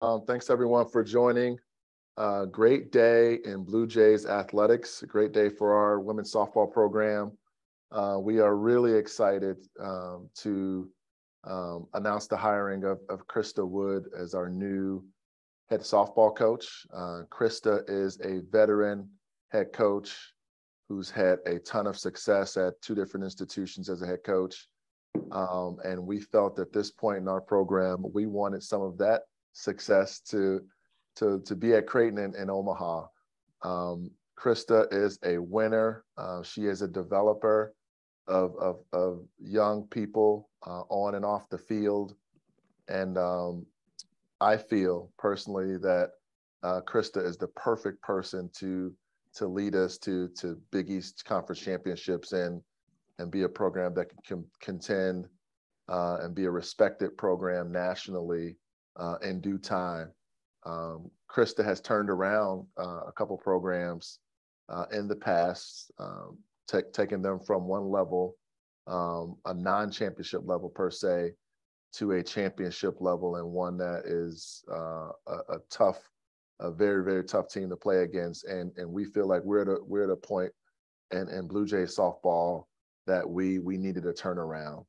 Thanks everyone for joining. Great day in Blue Jays athletics. A great day for our women's softball program. We are really excited to announce the hiring of Krista Wood as our new head softball coach. Krista is a veteran head coach who's had a ton of success at two different institutions as a head coach. And we felt at this point in our program, we wanted some of that success to be at Creighton in Omaha. Krista is a winner. She is a developer of young people on and off the field. And I feel personally that Krista is the perfect person to lead us to Big East Conference championships and be a program that can contend and be a respected program nationally in due time. Krista has turned around a couple programs in the past, taking them from one level, a non-championship level per se, to a championship level, and one that is a very, very tough team to play against. And we feel like we're at a point in Blue Jays softball that we needed a turnaround.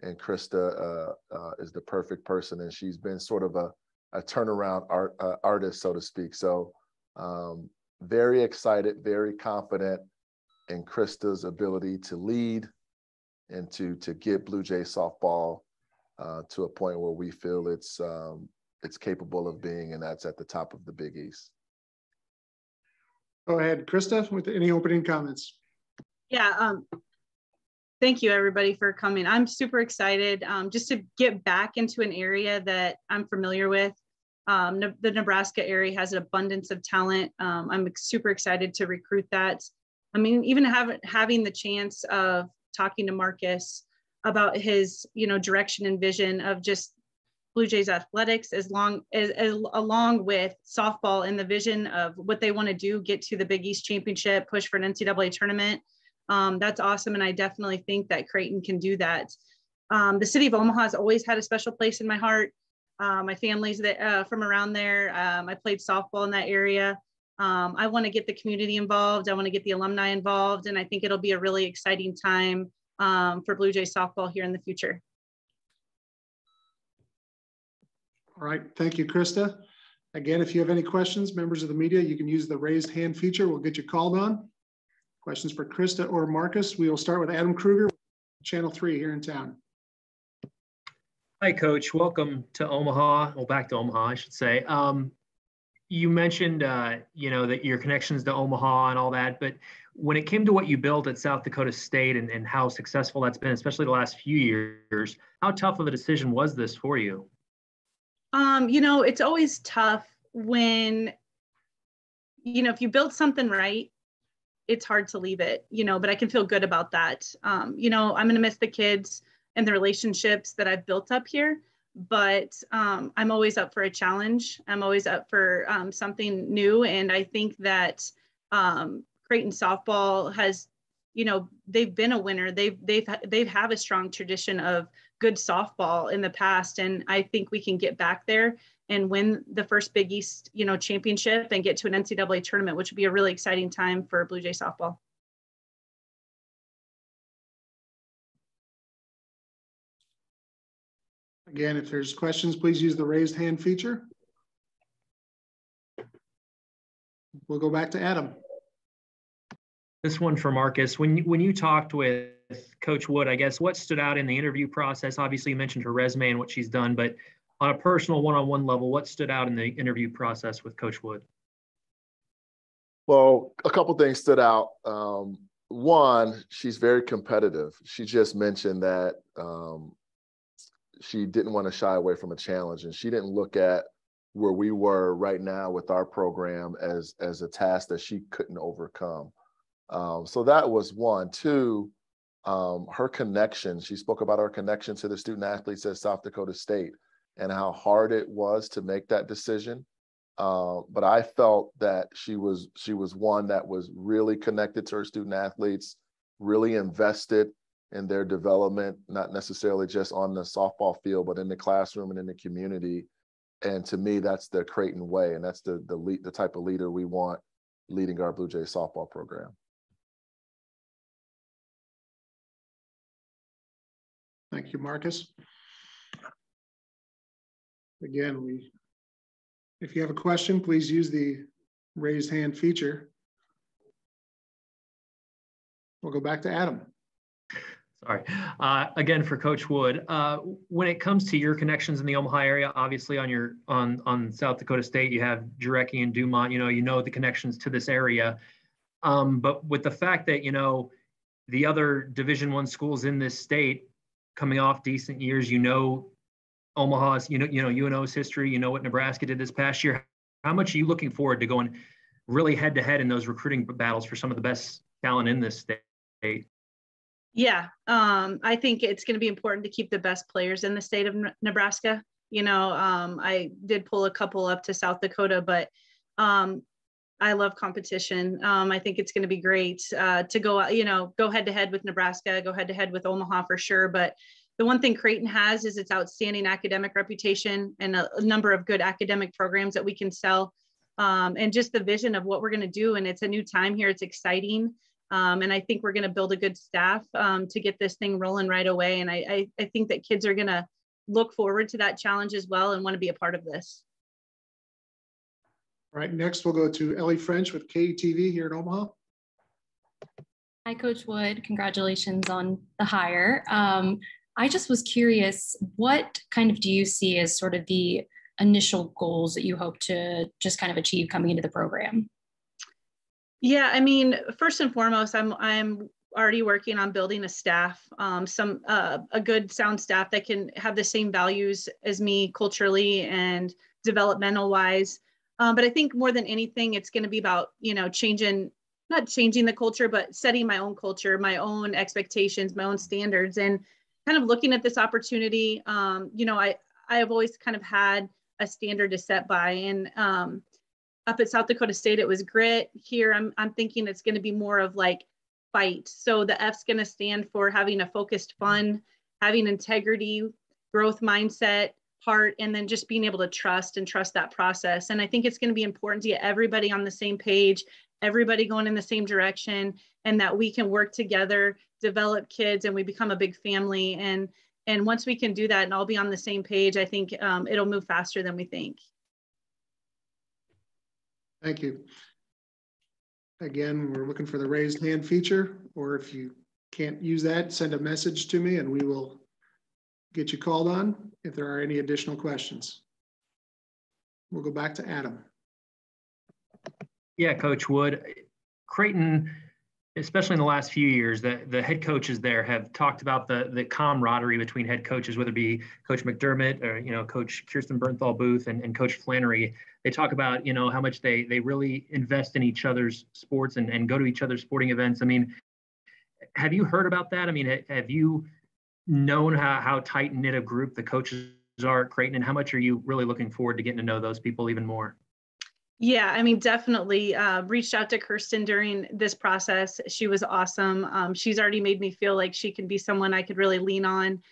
And Krista is the perfect person, and she's been sort of a turnaround artist, so to speak. So very excited, very confident in Krista's ability to lead and to get Blue Jay softball to a point where we feel it's capable of being, and that's at the top of the Big East. Go ahead, Krista, with any opening comments. Yeah, thank you everybody for coming. I'm super excited just to get back into an area that I'm familiar with. The Nebraska area has an abundance of talent. I'm super excited to recruit that. I mean, even having the chance of talking to Marcus about his, direction and vision of just Blue Jays athletics, along with softball and the vision of what they want to do, get to the Big East championship, push for an NCAA tournament. That's awesome. And I definitely think that Creighton can do that. The city of Omaha has always had a special place in my heart. My family's from around there. I played softball in that area. I want to get the community involved. I want to get the alumni involved. And I think it'll be a really exciting time for Blue Jays softball here in the future. All right. Thank you, Krista. Again, if you have any questions, members of the media, you can use the raised hand feature. We'll get you called on. Questions for Krista or Marcus? We will start with Adam Kruger, Channel 3 here in town. Hi, Coach. Welcome to Omaha. Well, back to Omaha, I should say. You mentioned, that your connections to Omaha and all that, but when it came to what you built at South Dakota State and how successful that's been, especially the last few years, how tough of a decision was this for you? It's always tough when, if you build something right, it's hard to leave it, but I can feel good about that. I'm going to miss the kids and the relationships that I've built up here, but I'm always up for a challenge. I'm always up for something new. And I think that Creighton softball has, they've been a winner. They've have a strong tradition of good softball in the past. And I think we can get back there and win the first Big East, championship and get to an NCAA tournament, which would be a really exciting time for Blue Jay softball. Again, if there's questions, please use the raised hand feature. We'll go back to Adam. This one for Marcus. When you talked with Coach Wood, I guess, what stood out in the interview process? Obviously, you mentioned her resume and what she's done, but on a personal one-on-one level, what stood out in the interview process with Coach Wood? Well, a couple things stood out. One, she's very competitive. She just mentioned that she didn't want to shy away from a challenge, and she didn't look at where we were right now with our program as a task that she couldn't overcome. So that was one. Two, her connection. She spoke about her connection to the student athletes at South Dakota State and how hard it was to make that decision. But I felt that she was one that was really connected to her student athletes, really invested in their development, not necessarily just on the softball field, but in the classroom and in the community. And to me, that's the Creighton way, and that's the type of leader we want leading our Blue Jays softball program. Thank you, Marcus. Again, if you have a question, please use the raised hand feature. We'll go back to Adam. Sorry. Again, for Coach Wood, when it comes to your connections in the Omaha area, obviously on South Dakota State, you have Jarecki and Dumont, you know the connections to this area. But with the fact that, the other Division I schools in this state coming off decent years, Omaha's, UNO's history, what Nebraska did this past year, how much are you looking forward to going really head to head in those recruiting battles for some of the best talent in this state? Yeah, I think it's going to be important to keep the best players in the state of Nebraska. I did pull a couple up to South Dakota, but I love competition. I think it's going to be great to go head to head with Nebraska, go head to head with Omaha for sure. But the one thing Creighton has is its outstanding academic reputation and a number of good academic programs that we can sell, and just the vision of what we're going to do. And it's a new time here. It's exciting. And I think we're going to build a good staff to get this thing rolling right away. And I think that kids are going to look forward to that challenge as well and want to be a part of this. All right, next we'll go to Ellie French with KETV here in Omaha. Hi, Coach Wood. Congratulations on the hire. I just was curious, what kind of do you see as sort of the initial goals that you hope to just kind of achieve coming into the program? Yeah, I mean, first and foremost, I'm already working on building a staff, a good sound staff that can have the same values as me culturally and developmental wise. But I think more than anything, it's going to be about, not changing the culture, but setting my own culture, my own expectations, my own standards, and kind of looking at this opportunity. I have always kind of had a standard to set by, and up at South Dakota State, it was grit. Here, I'm thinking it's going to be more of like fight. So the F's going to stand for having a focused fun, having integrity, growth mindset, heart, and then just being able to trust that process. And I think it's going to be important to get everybody on the same page, everybody going in the same direction, and that we can work together, develop kids, and we become a big family. And once we can do that and all be on the same page, I think it'll move faster than we think. Thank you. Again, we're looking for the raised hand feature, or if you can't use that, send a message to me and we will get you called on if there are any additional questions. We'll go back to Adam. Yeah, Coach Wood. Creighton, especially in the last few years, the head coaches there have talked about the camaraderie between head coaches, whether it be Coach McDermott or, Coach Kirsten Bernthal Booth and Coach Flannery. They talk about, how much they really invest in each other's sports and go to each other's sporting events. I mean, have you heard about that? I mean, have you known how tight-knit a group the coaches are at Creighton, and how much are you really looking forward to getting to know those people even more? Yeah, I mean, definitely reached out to Kirsten during this process. She was awesome. She's already made me feel like she can be someone I could really lean on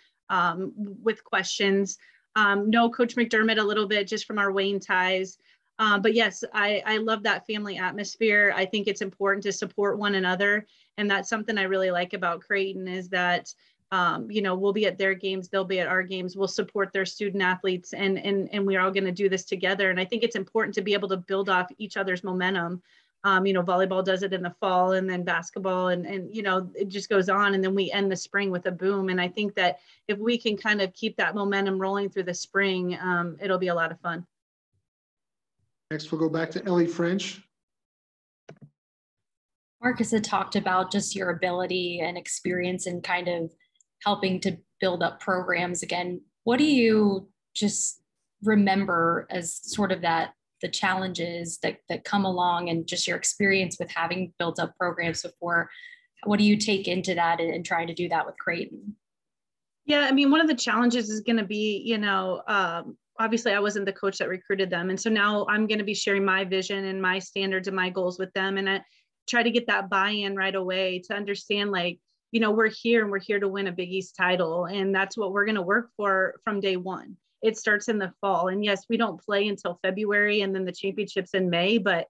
with questions. Know Coach McDermott a little bit just from our Wayne ties. But yes, I love that family atmosphere. I think it's important to support one another. And that's something I really like about Creighton is that, we'll be at their games, they'll be at our games, we'll support their student athletes, and we're all going to do this together. And I think it's important to be able to build off each other's momentum. Volleyball does it in the fall, and then basketball, and it just goes on. And then we end the spring with a boom. And I think that if we can kind of keep that momentum rolling through the spring, it'll be a lot of fun. Next, we'll go back to Ellie French. Marcus had talked about just your ability and experience in kind of helping to build up programs again. What do you just remember as sort of the challenges that come along, and just your experience with having built up programs before? What do you take into that and trying to do that with Creighton? Yeah, I mean, one of the challenges is going to be, obviously I wasn't the coach that recruited them. And so now I'm going to be sharing my vision and my standards and my goals with them. And I try to get that buy-in right away to understand, we're here and we're here to win a Big East title. And that's what we're going to work for from day one. it starts in the fall. And yes, we don't play until February and then the championships in May, but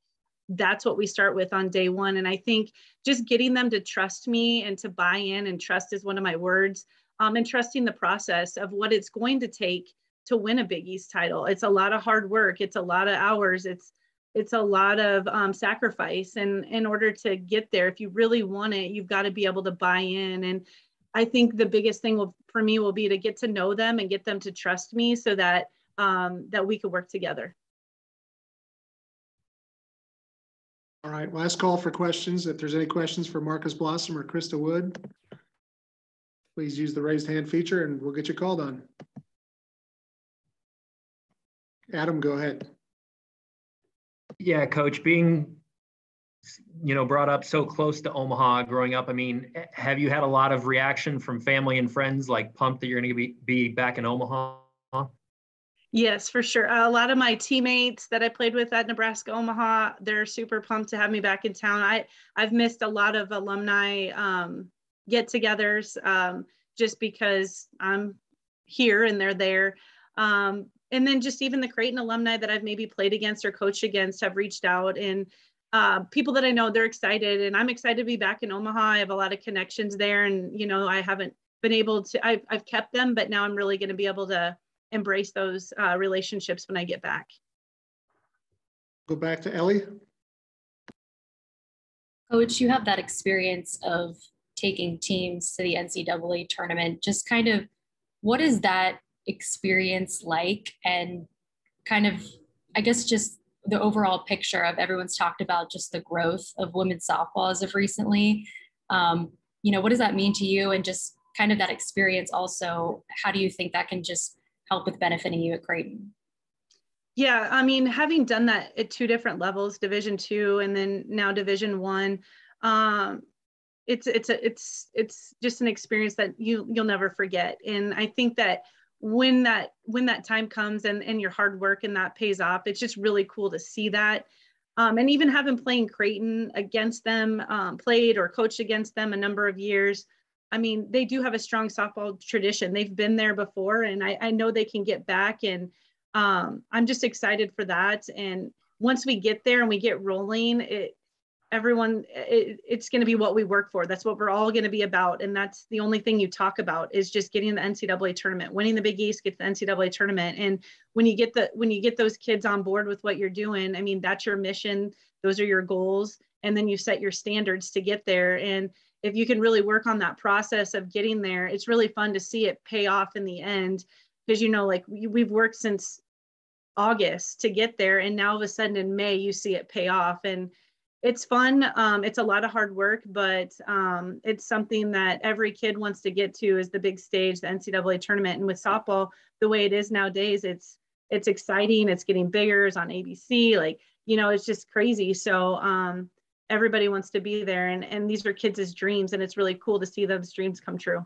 that's what we start with on day one. And I think just getting them to trust me and to buy in, and trust is one of my words, and trusting the process of what it's going to take to win a Big East title. It's a lot of hard work. It's a lot of hours. It's a lot of sacrifice. And in order to get there, if you really want it, you've got to be able to buy in. And I think the biggest thing for me will be to get to know them and get them to trust me so that that we could work together. All right, last call for questions. If there's any questions for Marcus Blossom or Krista Wood, please use the raised hand feature and we'll get you called on. Adam, go ahead. Yeah, Coach, being, brought up so close to Omaha growing up, I mean, have you had a lot of reaction from family and friends, like pumped that you're going to be back in Omaha? Yes, for sure. A lot of my teammates that I played with at Nebraska Omaha, they're super pumped to have me back in town. I've missed a lot of alumni get-togethers just because I'm here and they're there. And then just even the Creighton alumni that I've maybe played against or coached against have reached out, and people that I know, they're excited, and I'm excited to be back in Omaha. I have a lot of connections there, and I haven't been able to, I've kept them, but now I'm really going to be able to embrace those relationships when I get back. Go back to Ellie. Coach, you have that experience of taking teams to the NCAA tournament. Just kind of, what is that experience like? And kind of, I guess, just the overall picture of, everyone's talked about just the growth of women's softball as of recently. What does that mean to you? And just kind of that experience also, how do you think that can just help with benefiting you at Creighton? Yeah, I mean, having done that at two different levels, Division II and then now Division I, it's just an experience that you'll never forget. And I think that when that time comes and your hard work and that pays off, it's just really cool to see that. And even having playing Creighton against them, played or coached against them a number of years, I mean, they do have a strong softball tradition. They've been there before, and I know they can get back. And I'm just excited for that. And once we get there and we get rolling, it's going to be what we work for. That's what we're all going to be about. And that's the only thing you talk about, is just getting the NCAA tournament, winning the Big East, get the NCAA tournament. And when you get those kids on board with what you're doing, I mean, that's your mission. Those are your goals. And then you set your standards to get there. And if you can really work on that process of getting there, it's really fun to see it pay off in the end. Because, like we've worked since August to get there. And now all of a sudden in May, you see it pay off. And it's fun. It's a lot of hard work, but it's something that every kid wants to get to, is the big stage, the NCAA tournament. And with softball, the way it is nowadays, it's exciting. It's getting bigger. It's on ABC. It's just crazy. So everybody wants to be there. And these are kids' dreams. And it's really cool to see those dreams come true.